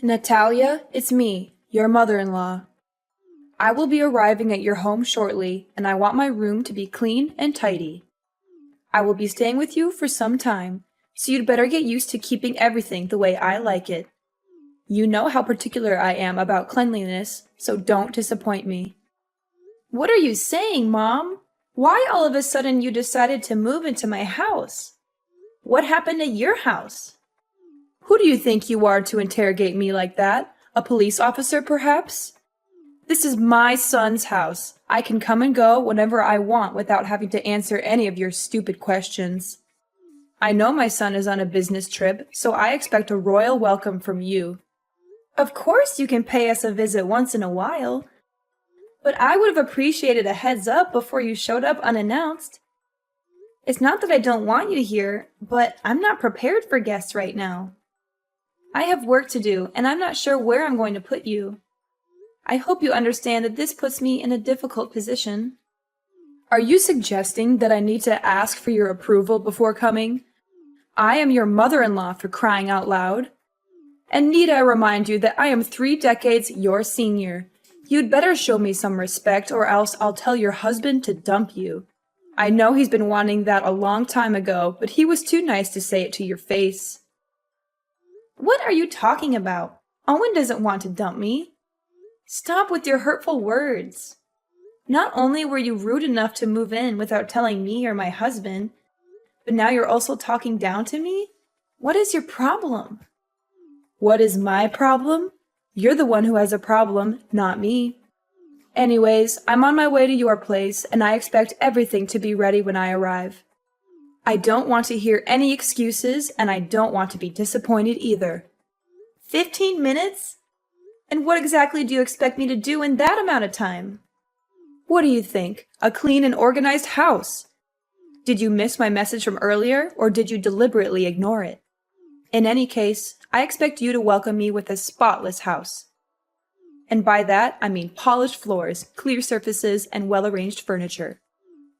Natalia, it's me, your mother-in-law. I will be arriving at your home shortly, and I want my room to be clean and tidy. I will be staying with you for some time, so you'd better get used to keeping everything the way I like it. You know how particular I am about cleanliness, so don't disappoint me. What are you saying, Mom? Why all of a sudden you decided to move into my house? What happened at your house? Who do you think you are to interrogate me like that? A police officer, perhaps? This is my son's house. I can come and go whenever I want without having to answer any of your stupid questions. I know my son is on a business trip, so I expect a royal welcome from you. Of course you can pay us a visit once in a while, but I would have appreciated a heads up before you showed up unannounced. It's not that I don't want you here, but I'm not prepared for guests right now. I have work to do, and I'm not sure where I'm going to put you. I hope you understand that this puts me in a difficult position. Are you suggesting that I need to ask for your approval before coming? I am your mother-in-law, for crying out loud. And need I remind you that I am 3 decades your senior? You'd better show me some respect, or else I'll tell your husband to dump you. I know he's been wanting that a long time ago, but he was too nice to say it to your face. What are you talking about? Owen doesn't want to dump me. Stop with your hurtful words. Not only were you rude enough to move in without telling me or my husband, but now you're also talking down to me? What is your problem? What is my problem? You're the one who has a problem, not me. Anyways, I'm on my way to your place, and I expect everything to be ready when I arrive. I don't want to hear any excuses, and I don't want to be disappointed either. 15 minutes? And what exactly do you expect me to do in that amount of time? What do you think? A clean and organized house? Did you miss my message from earlier, or did you deliberately ignore it? In any case, I expect you to welcome me with a spotless house. And by that, I mean polished floors, clear surfaces, and well-arranged furniture.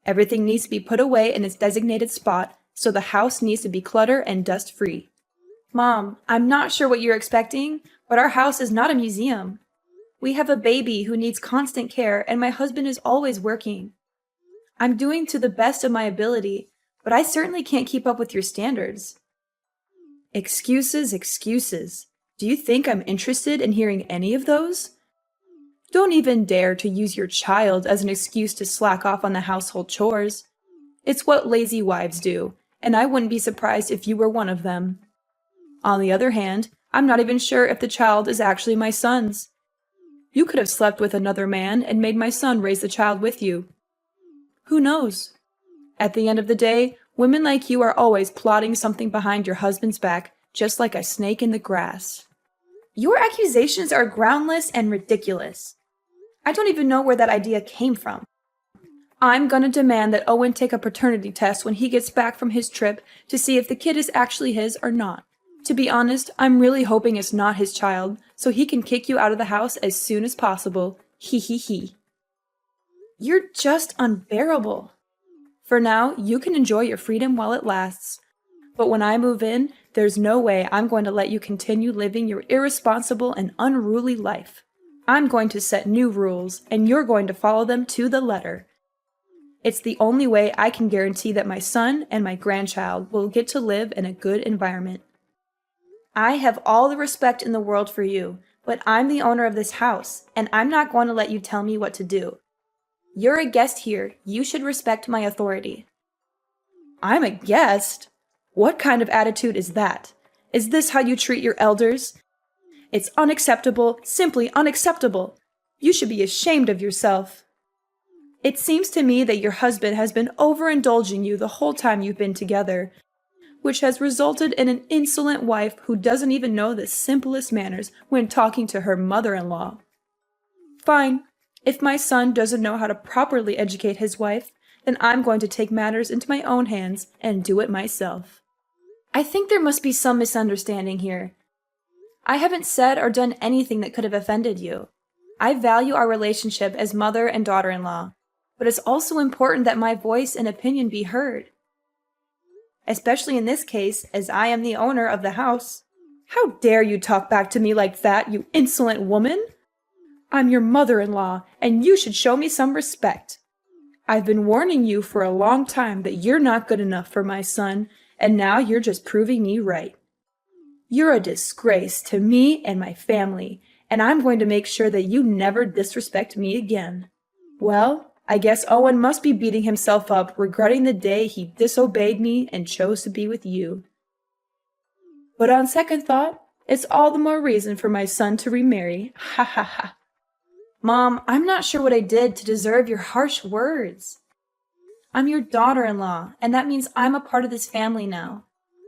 Everything needs to be put away in its designated spot, so the house needs to be clutter and dust-free. Mom, I'm not sure what you're expecting, but our house is not a museum. We have a baby who needs constant care, and my husband is always working. I'm doing to the best of my ability, but I certainly can't keep up with your standards. Excuses, excuses. Do you think I'm interested in hearing any of those? Don't even dare to use your child as an excuse to slack off on the household chores. It's what lazy wives do, and I wouldn't be surprised if you were one of them. On the other hand, I'm not even sure if the child is actually my son's. You could have slept with another man and made my son raise the child with you. Who knows? At the end of the day, women like you are always plotting something behind your husband's back, just like a snake in the grass. Your accusations are groundless and ridiculous. I don't even know where that idea came from. I'm gonna demand that Owen take a paternity test when he gets back from his trip to see if the kid is actually his or not. To be honest, I'm really hoping it's not his child, so he can kick you out of the house as soon as possible. Hee hee hee. You're just unbearable. For now, you can enjoy your freedom while it lasts. But when I move in, there's no way I'm going to let you continue living your irresponsible and unruly life. I'm going to set new rules, and you're going to follow them to the letter. It's the only way I can guarantee that my son and my grandchild will get to live in a good environment. I have all the respect in the world for you, but I'm the owner of this house, and I'm not going to let you tell me what to do. You're a guest here. You should respect my authority. I'm a guest? What kind of attitude is that? Is this how you treat your elders? It's unacceptable, simply unacceptable. You should be ashamed of yourself. It seems to me that your husband has been overindulging you the whole time you've been together, which has resulted in an insolent wife who doesn't even know the simplest manners when talking to her mother-in-law. Fine. If my son doesn't know how to properly educate his wife, then I'm going to take matters into my own hands and do it myself. I think there must be some misunderstanding here. I haven't said or done anything that could have offended you. I value our relationship as mother and daughter-in-law, but it's also important that my voice and opinion be heard. Especially in this case, as I am the owner of the house. How dare you talk back to me like that, you insolent woman? I'm your mother-in-law, and you should show me some respect. I've been warning you for a long time that you're not good enough for my son, and now you're just proving me right. You're a disgrace to me and my family, and I'm going to make sure that you never disrespect me again. Well, I guess Owen must be beating himself up, regretting the day he disobeyed me and chose to be with you. But on second thought, it's all the more reason for my son to remarry. Ha ha ha. Mom, I'm not sure what I did to deserve your harsh words. I'm your daughter-in-law, and that means I'm a part of this family now.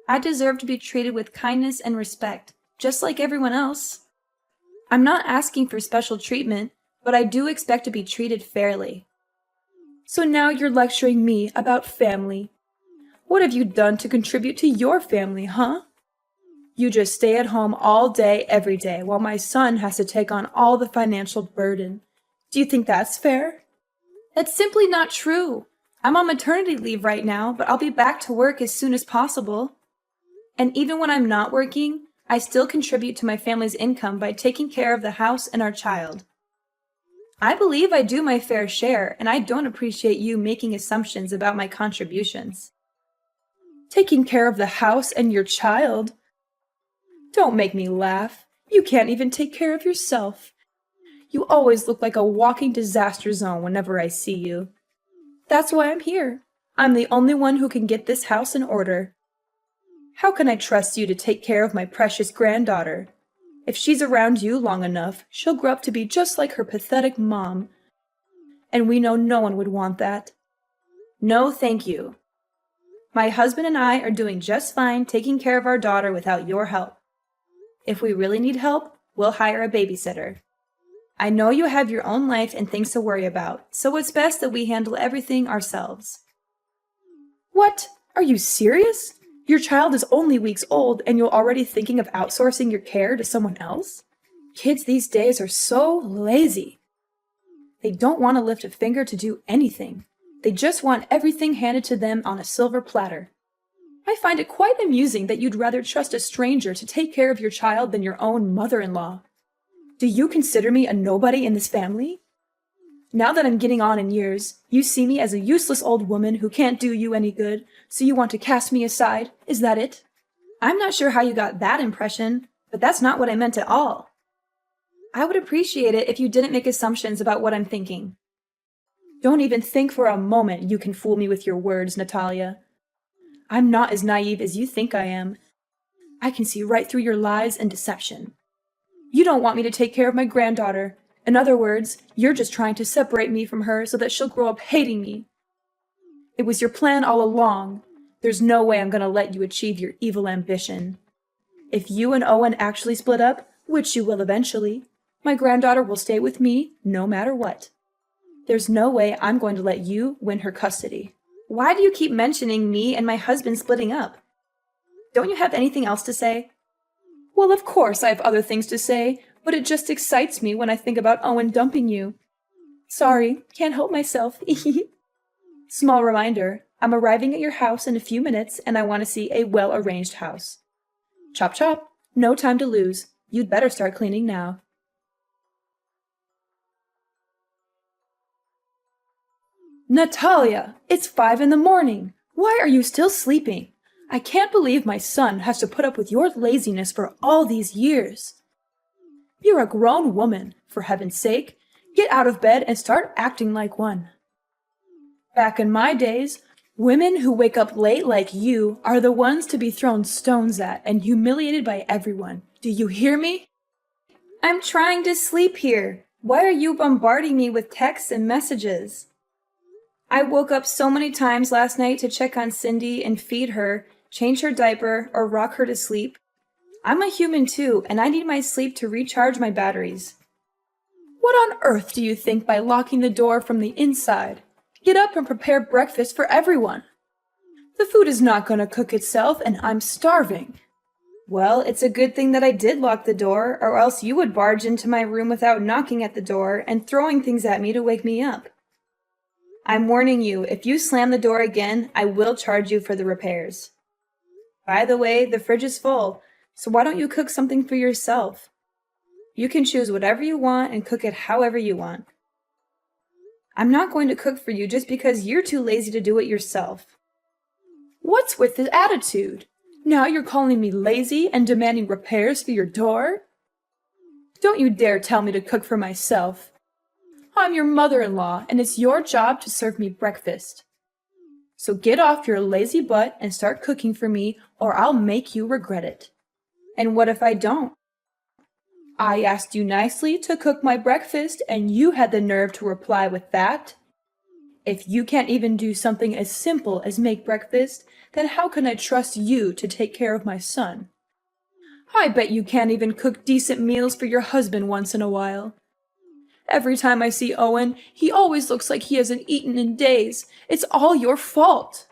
I deserve to be treated with kindness and respect, just like everyone else. I'm not asking for special treatment, but I do expect to be treated fairly. So now you're lecturing me about family. What have you done to contribute to your family, huh? You just stay at home all day, every day, while my son has to take on all the financial burden. Do you think that's fair? That's simply not true. I'm on maternity leave right now, but I'll be back to work as soon as possible. And even when I'm not working, I still contribute to my family's income by taking care of the house and our child. I believe I do my fair share, and I don't appreciate you making assumptions about my contributions. Taking care of the house and your child? Don't make me laugh. You can't even take care of yourself. You always look like a walking disaster zone whenever I see you. That's why I'm here. I'm the only one who can get this house in order. How can I trust you to take care of my precious granddaughter? If she's around you long enough, she'll grow up to be just like her pathetic mom. And we know no one would want that. No, thank you. My husband and I are doing just fine taking care of our daughter without your help. If we really need help, we'll hire a babysitter. I know you have your own life and things to worry about, so it's best that we handle everything ourselves. What? Are you serious? Your child is only weeks old and you're already thinking of outsourcing your care to someone else? Kids these days are so lazy. They don't want to lift a finger to do anything. They just want everything handed to them on a silver platter. I find it quite amusing that you'd rather trust a stranger to take care of your child than your own mother-in-law. Do you consider me a nobody in this family? Now that I'm getting on in years, you see me as a useless old woman who can't do you any good, so you want to cast me aside, is that it? I'm not sure how you got that impression, but that's not what I meant at all. I would appreciate it if you didn't make assumptions about what I'm thinking. Don't even think for a moment you can fool me with your words, Natalia. I'm not as naive as you think I am. I can see right through your lies and deception. You don't want me to take care of my granddaughter. In other words, you're just trying to separate me from her so that she'll grow up hating me. It was your plan all along. There's no way I'm going to let you achieve your evil ambition. If you and Owen actually split up, which you will eventually, my granddaughter will stay with me no matter what. There's no way I'm going to let you win her custody. Why do you keep mentioning me and my husband splitting up? Don't you have anything else to say? Well, of course I have other things to say, but it just excites me when I think about Owen dumping you. Sorry, can't help myself. Small reminder, I'm arriving at your house in a few minutes and I want to see a well-arranged house. Chop chop, no time to lose. You'd better start cleaning now. Natalia, it's 5 a.m. Why are you still sleeping? I can't believe my son has to put up with your laziness for all these years. You're a grown woman, for heaven's sake. Get out of bed and start acting like one. Back in my days, women who wake up late like you are the ones to be thrown stones at and humiliated by everyone. Do you hear me? I'm trying to sleep here. Why are you bombarding me with texts and messages? I woke up so many times last night to check on Cindy and feed her, change her diaper, or rock her to sleep. I'm a human too, and I need my sleep to recharge my batteries. What on earth do you think by locking the door from the inside? Get up and prepare breakfast for everyone. The food is not going to cook itself, and I'm starving. Well, it's a good thing that I did lock the door, or else you would barge into my room without knocking at the door and throwing things at me to wake me up. I'm warning you, if you slam the door again, I will charge you for the repairs. By the way, the fridge is full. So why don't you cook something for yourself? You can choose whatever you want and cook it however you want. I'm not going to cook for you just because you're too lazy to do it yourself. What's with this attitude? Now you're calling me lazy and demanding repairs for your door? Don't you dare tell me to cook for myself. I'm your mother-in-law, and it's your job to serve me breakfast. So get off your lazy butt and start cooking for me, or I'll make you regret it. And what if I don't? I asked you nicely to cook my breakfast, and you had the nerve to reply with that? If you can't even do something as simple as make breakfast, then how can I trust you to take care of my son? I bet you can't even cook decent meals for your husband once in a while. Every time I see Owen, he always looks like he hasn't eaten in days. It's all your fault.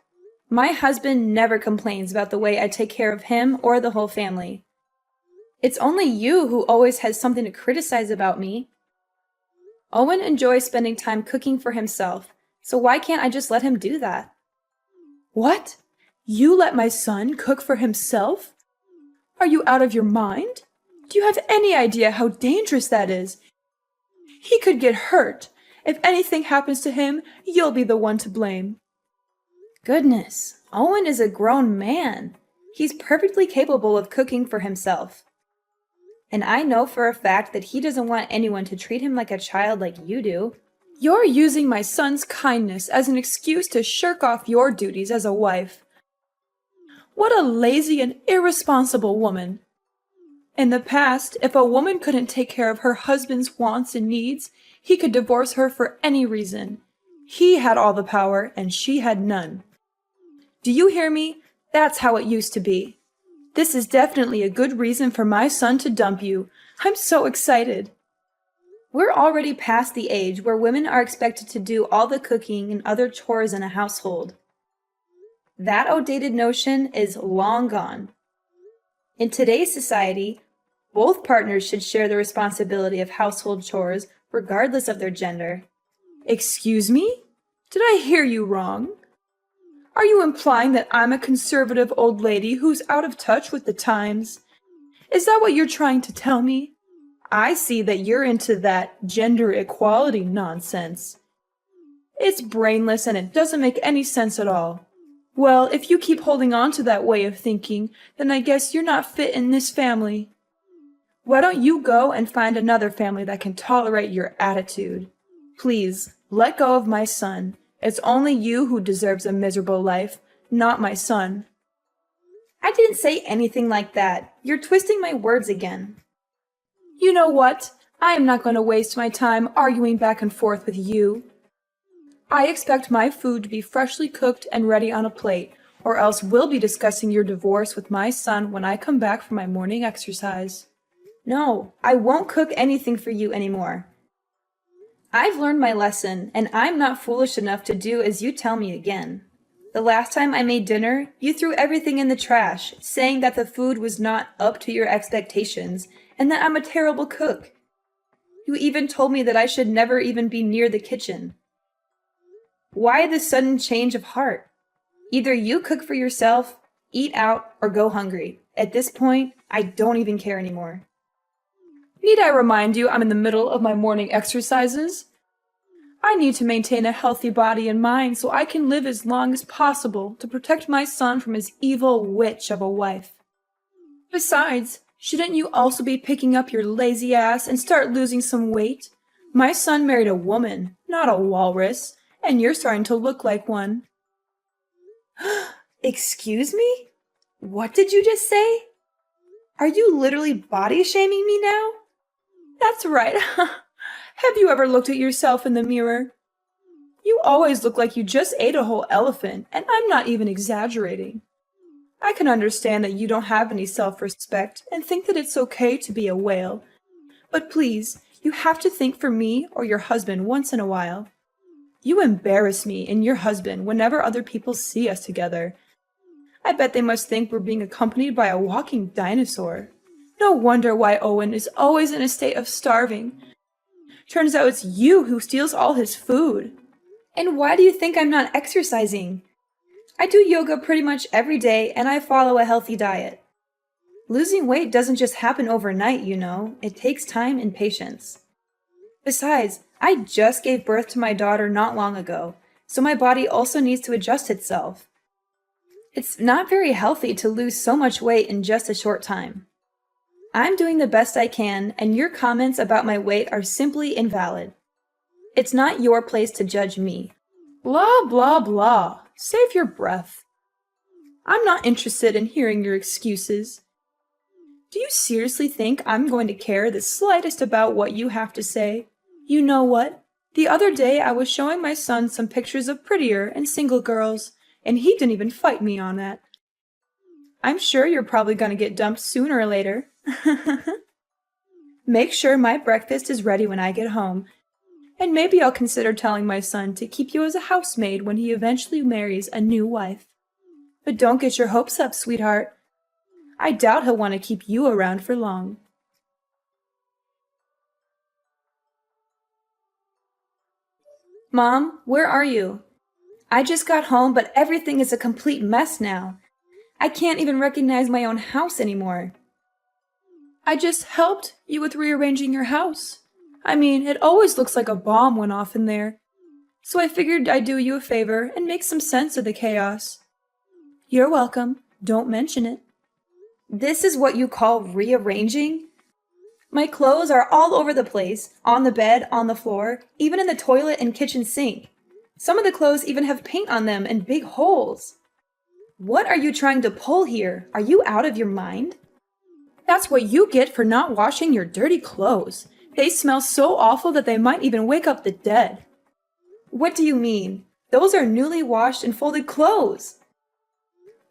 My husband never complains about the way I take care of him or the whole family. It's only you who always has something to criticize about me. Owen enjoys spending time cooking for himself, so why can't I just let him do that? What? You let my son cook for himself? Are you out of your mind? Do you have any idea how dangerous that is? He could get hurt. If anything happens to him, you'll be the one to blame. Goodness, Owen is a grown man. He's perfectly capable of cooking for himself. And I know for a fact that he doesn't want anyone to treat him like a child like you do. You're using my son's kindness as an excuse to shirk off your duties as a wife. What a lazy and irresponsible woman. In the past, if a woman couldn't take care of her husband's wants and needs, he could divorce her for any reason. He had all the power, and she had none. Do you hear me? That's how it used to be. This is definitely a good reason for my son to dump you. I'm so excited. We're already past the age where women are expected to do all the cooking and other chores in a household. That outdated notion is long gone. In today's society, both partners should share the responsibility of household chores regardless of their gender. Excuse me? Did I hear you wrong? Are you implying that I'm a conservative old lady who's out of touch with the times? Is that what you're trying to tell me? I see that you're into that gender equality nonsense. It's brainless and it doesn't make any sense at all. Well, if you keep holding on to that way of thinking, then I guess you're not fit in this family. Why don't you go and find another family that can tolerate your attitude? Please, let go of my son. It's only you who deserves a miserable life, not my son. I didn't say anything like that. You're twisting my words again. You know what? I am not going to waste my time arguing back and forth with you. I expect my food to be freshly cooked and ready on a plate, or else we'll be discussing your divorce with my son when I come back from my morning exercise. No, I won't cook anything for you anymore. I've learned my lesson, and I'm not foolish enough to do as you tell me again. The last time I made dinner, you threw everything in the trash, saying that the food was not up to your expectations, and that I'm a terrible cook. You even told me that I should never even be near the kitchen. Why this sudden change of heart? Either you cook for yourself, eat out, or go hungry. At this point, I don't even care anymore. Need I remind you I'm in the middle of my morning exercises? I need to maintain a healthy body and mind so I can live as long as possible to protect my son from his evil witch of a wife. Besides, shouldn't you also be picking up your lazy ass and start losing some weight? My son married a woman, not a walrus, and you're starting to look like one. Excuse me? What did you just say? Are you literally body shaming me now? That's right. Have you ever looked at yourself in the mirror? You always look like you just ate a whole elephant, and I'm not even exaggerating. I can understand that you don't have any self-respect and think that it's okay to be a whale. But please, you have to think for me or your husband once in a while. You embarrass me and your husband whenever other people see us together. I bet they must think we're being accompanied by a walking dinosaur. No wonder why Owen is always in a state of starving. Turns out it's you who steals all his food. And why do you think I'm not exercising? I do yoga pretty much every day and I follow a healthy diet. Losing weight doesn't just happen overnight, you know. It takes time and patience. Besides, I just gave birth to my daughter not long ago, so my body also needs to adjust itself. It's not very healthy to lose so much weight in just a short time. I'm doing the best I can, and your comments about my weight are simply invalid. It's not your place to judge me. Blah, blah, blah. Save your breath. I'm not interested in hearing your excuses. Do you seriously think I'm going to care the slightest about what you have to say? You know what? The other day I was showing my son some pictures of prettier and single girls, and he didn't even fight me on that. I'm sure you're probably going to get dumped sooner or later. Make sure my breakfast is ready when I get home, and maybe I'll consider telling my son to keep you as a housemaid when he eventually marries a new wife. But don't get your hopes up, sweetheart. I doubt he'll want to keep you around for long. Mom, where are you? I just got home, but everything is a complete mess now. I can't even recognize my own house anymore. I just helped you with rearranging your house. I mean, it always looks like a bomb went off in there. So I figured I'd do you a favor and make some sense of the chaos. You're welcome. Don't mention it. This is what you call rearranging? My clothes are all over the place, on the bed, on the floor, even in the toilet and kitchen sink. Some of the clothes even have paint on them and big holes. What are you trying to pull here? Are you out of your mind? That's what you get for not washing your dirty clothes. They smell so awful that they might even wake up the dead. What do you mean? Those are newly washed and folded clothes.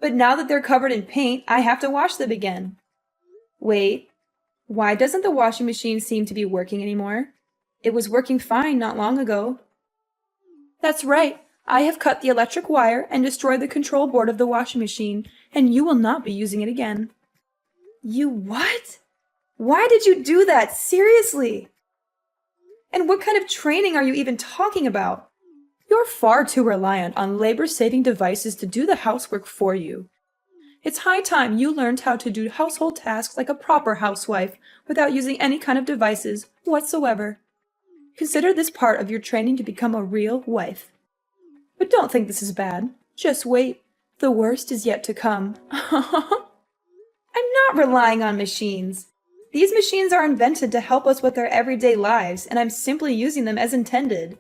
But now that they're covered in paint, I have to wash them again. Wait, why doesn't the washing machine seem to be working anymore? It was working fine not long ago. That's right. I have cut the electric wire and destroyed the control board of the washing machine, and you will not be using it again. You what? Why did you do that? Seriously? And what kind of training are you even talking about? You're far too reliant on labor-saving devices to do the housework for you. It's high time you learned how to do household tasks like a proper housewife without using any kind of devices whatsoever. Consider this part of your training to become a real wife. But don't think this is bad. Just wait. The worst is yet to come. I'm not relying on machines. These machines are invented to help us with our everyday lives, and I'm simply using them as intended.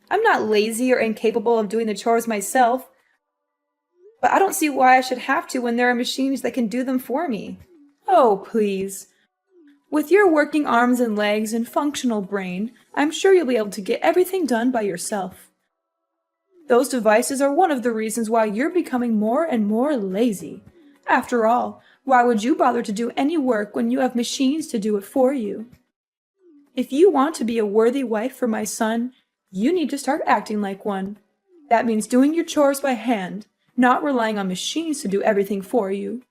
I'm not lazy or incapable of doing the chores myself, but I don't see why I should have to when there are machines that can do them for me. Oh, please. With your working arms and legs and functional brain, I'm sure you'll be able to get everything done by yourself. Those devices are one of the reasons why you're becoming more and more lazy. After all, why would you bother to do any work when you have machines to do it for you? If you want to be a worthy wife for my son, you need to start acting like one. That means doing your chores by hand, not relying on machines to do everything for you.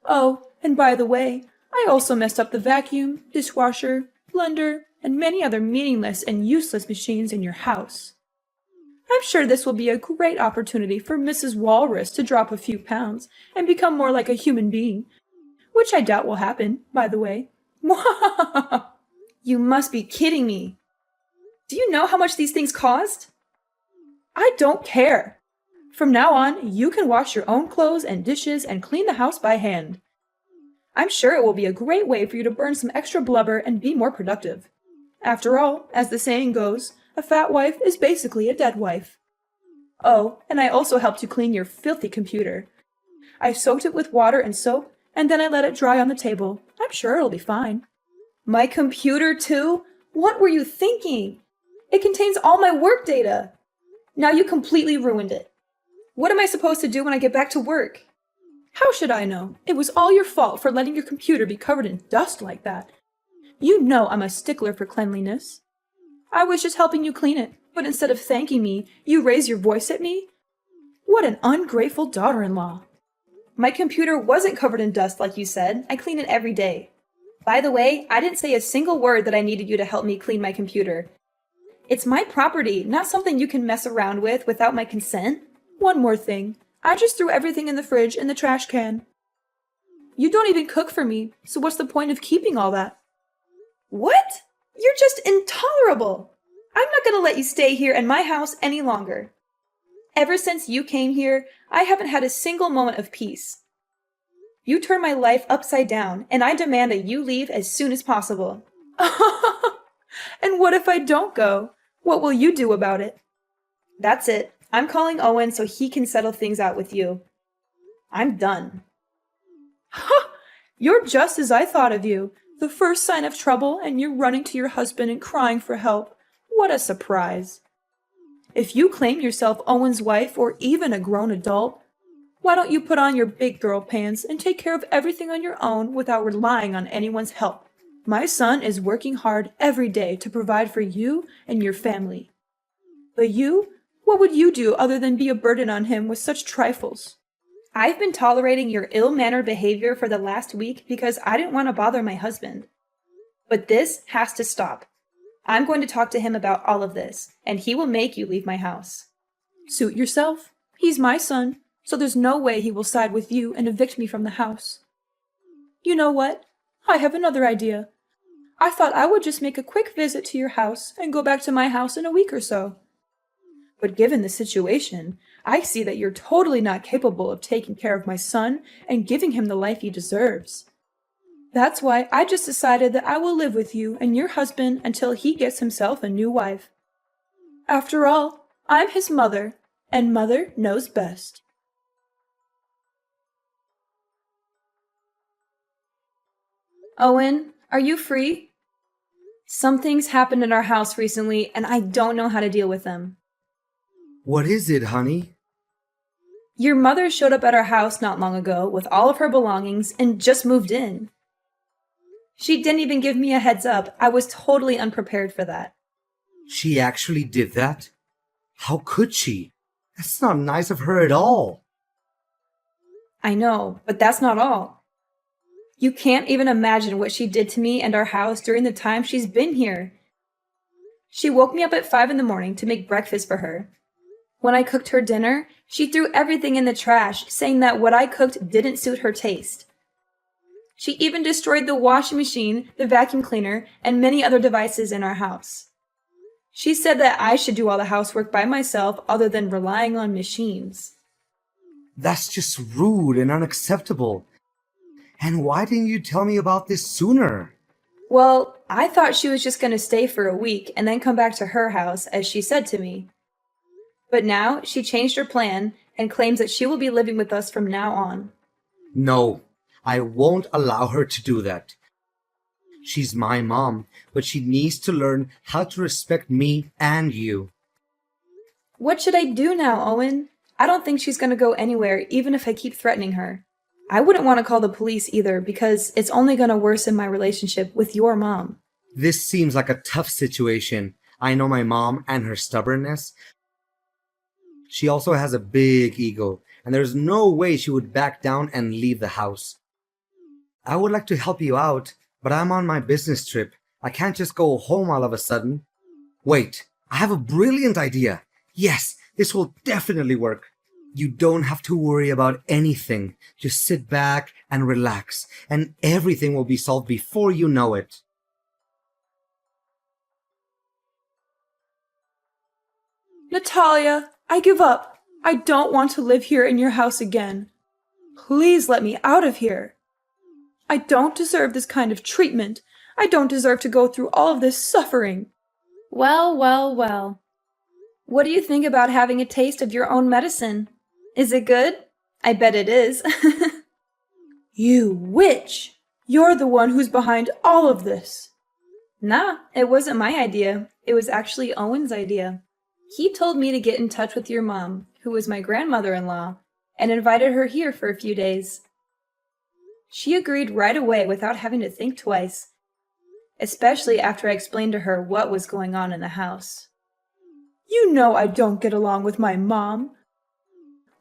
Oh, and by the way, I also messed up the vacuum, dishwasher, blender, and many other meaningless and useless machines in your house. I'm sure this will be a great opportunity for Mrs. Walrus to drop a few pounds and become more like a human being, which I doubt will happen, by the way. You must be kidding me. Do you know how much these things cost? I don't care. From now on, you can wash your own clothes and dishes and clean the house by hand. I'm sure it will be a great way for you to burn some extra blubber and be more productive. After all, as the saying goes, a fat wife is basically a dead wife. Oh, and I also helped you clean your filthy computer. I soaked it with water and soap, and then I let it dry on the table. I'm sure it'll be fine. My computer, too? What were you thinking? It contains all my work data. Now you completely ruined it. What am I supposed to do when I get back to work? How should I know? It was all your fault for letting your computer be covered in dust like that. You know I'm a stickler for cleanliness. I was just helping you clean it, but instead of thanking me, you raise your voice at me? What an ungrateful daughter-in-law. My computer wasn't covered in dust like you said. I clean it every day. By the way, I didn't say a single word that I needed you to help me clean my computer. It's my property, not something you can mess around with without my consent. One more thing. I just threw everything in the fridge in the trash can. You don't even cook for me, so what's the point of keeping all that? What? You're just intolerable! I'm not gonna let you stay here in my house any longer. Ever since you came here, I haven't had a single moment of peace. You turned my life upside down, and I demand that you leave as soon as possible. And what if I don't go? What will you do about it? That's it. I'm calling Owen so he can settle things out with you. I'm done. Ha! You're just as I thought of you. The first sign of trouble, and you're running to your husband and crying for help. What a surprise. If you claim yourself Owen's wife or even a grown adult, why don't you put on your big girl pants and take care of everything on your own without relying on anyone's help? My son is working hard every day to provide for you and your family. But you, what would you do other than be a burden on him with such trifles? I've been tolerating your ill-mannered behavior for the last week because I didn't want to bother my husband. But this has to stop. I'm going to talk to him about all of this, and he will make you leave my house. Suit yourself. He's my son, so there's no way he will side with you and evict me from the house. You know what? I have another idea. I thought I would just make a quick visit to your house and go back to my house in a week or so. But given the situation, I see that you're totally not capable of taking care of my son and giving him the life he deserves. That's why I just decided that I will live with you and your husband until he gets himself a new wife. After all, I'm his mother, and mother knows best. Owen, are you free? Some things happened in our house recently, and I don't know how to deal with them. What is it, honey? Your mother showed up at our house not long ago with all of her belongings and just moved in. She didn't even give me a heads up. I was totally unprepared for that. She actually did that? How could she? That's not nice of her at all. I know, but that's not all. You can't even imagine what she did to me and our house during the time she's been here. She woke me up at 5 in the morning to make breakfast for her. When I cooked her dinner, she threw everything in the trash, saying that what I cooked didn't suit her taste. She even destroyed the washing machine, the vacuum cleaner, and many other devices in our house. She said that I should do all the housework by myself other than relying on machines. That's just rude and unacceptable. And why didn't you tell me about this sooner? Well, I thought she was just going to stay for a week and then come back to her house, as she said to me. But now she changed her plan and claims that she will be living with us from now on. No, I won't allow her to do that. She's my mom, but she needs to learn how to respect me and you. What should I do now, Owen? I don't think she's going to go anywhere, even if I keep threatening her. I wouldn't want to call the police either, because it's only going to worsen my relationship with your mom. This seems like a tough situation. I know my mom and her stubbornness. She also has a big ego, and there's no way she would back down and leave the house. I would like to help you out, but I'm on my business trip. I can't just go home all of a sudden. Wait, I have a brilliant idea. Yes, this will definitely work. You don't have to worry about anything. Just sit back and relax, and everything will be solved before you know it. Natalia, I give up. I don't want to live here in your house again. Please let me out of here. I don't deserve this kind of treatment. I don't deserve to go through all of this suffering. Well, well, well. What do you think about having a taste of your own medicine? Is it good? I bet it is. You witch! You're the one who's behind all of this. Nah, it wasn't my idea. It was actually Owen's idea. He told me to get in touch with your mom, who was my grandmother-in-law, and invited her here for a few days. She agreed right away without having to think twice, especially after I explained to her what was going on in the house. You know I don't get along with my mom.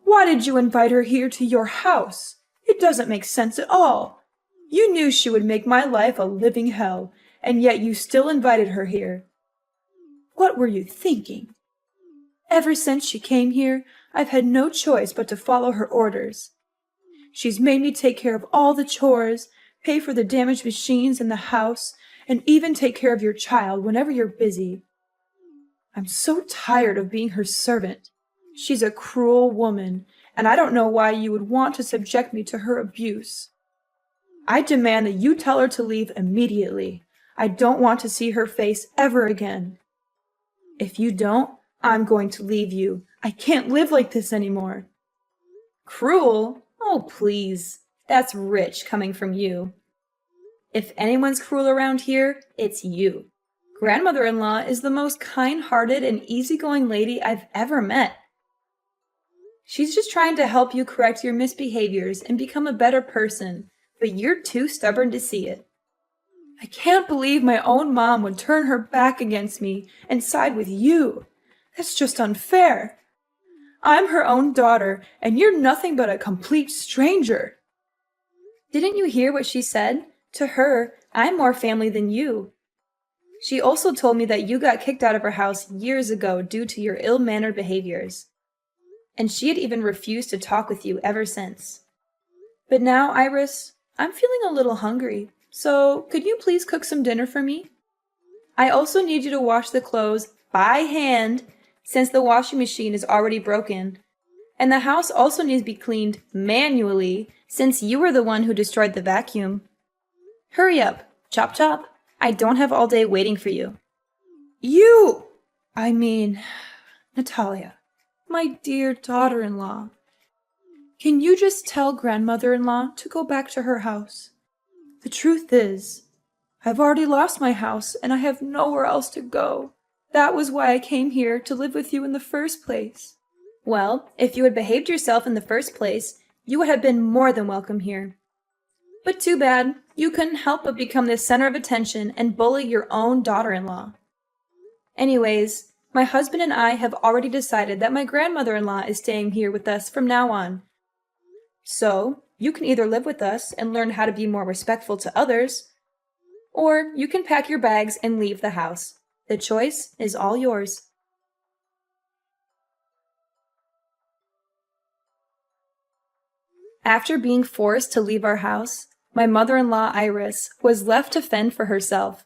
Why did you invite her here to your house? It doesn't make sense at all. You knew she would make my life a living hell, and yet you still invited her here. What were you thinking? Ever since she came here, I've had no choice but to follow her orders. She's made me take care of all the chores, pay for the damaged machines in the house, and even take care of your child whenever you're busy. I'm so tired of being her servant. She's a cruel woman, and I don't know why you would want to subject me to her abuse. I demand that you tell her to leave immediately. I don't want to see her face ever again. If you don't, I'm going to leave you. I can't live like this anymore. Cruel? Oh, please. That's rich coming from you. If anyone's cruel around here, it's you. Grandmother-in-law is the most kind-hearted and easygoing lady I've ever met. She's just trying to help you correct your misbehaviors and become a better person, but you're too stubborn to see it. I can't believe my own mom would turn her back against me and side with you. That's just unfair. I'm her own daughter, and you're nothing but a complete stranger. Didn't you hear what she said? To her, I'm more family than you. She also told me that you got kicked out of her house years ago due to your ill-mannered behaviors. And she had even refused to talk with you ever since. But now, Iris, I'm feeling a little hungry, so could you please cook some dinner for me? I also need you to wash the clothes by hand, since the washing machine is already broken. And the house also needs to be cleaned manually, since you were the one who destroyed the vacuum. Hurry up, chop chop. I don't have all day waiting for you. Natalia, my dear daughter-in-law. Can you just tell grandmother-in-law to go back to her house? The truth is, I've already lost my house and I have nowhere else to go. That was why I came here to live with you in the first place. Well, if you had behaved yourself in the first place, you would have been more than welcome here. But too bad, you couldn't help but become the center of attention and bully your own daughter-in-law. Anyways, my husband and I have already decided that my grandmother-in-law is staying here with us from now on. So, you can either live with us and learn how to be more respectful to others, or you can pack your bags and leave the house. The choice is all yours. After being forced to leave our house, my mother-in-law Iris was left to fend for herself.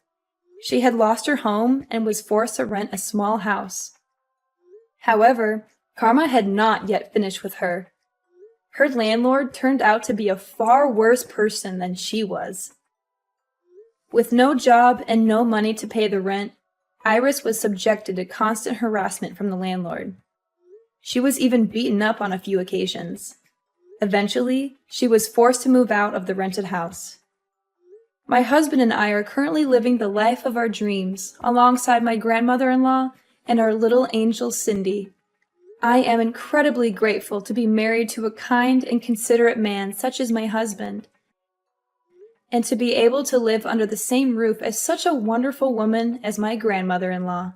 She had lost her home and was forced to rent a small house. However, karma had not yet finished with her. Her landlord turned out to be a far worse person than she was. With no job and no money to pay the rent, Iris was subjected to constant harassment from the landlord. She was even beaten up on a few occasions. Eventually, she was forced to move out of the rented house. My husband and I are currently living the life of our dreams alongside my grandmother-in-law and our little angel Cindy. I am incredibly grateful to be married to a kind and considerate man such as my husband, and to be able to live under the same roof as such a wonderful woman as my grandmother-in-law.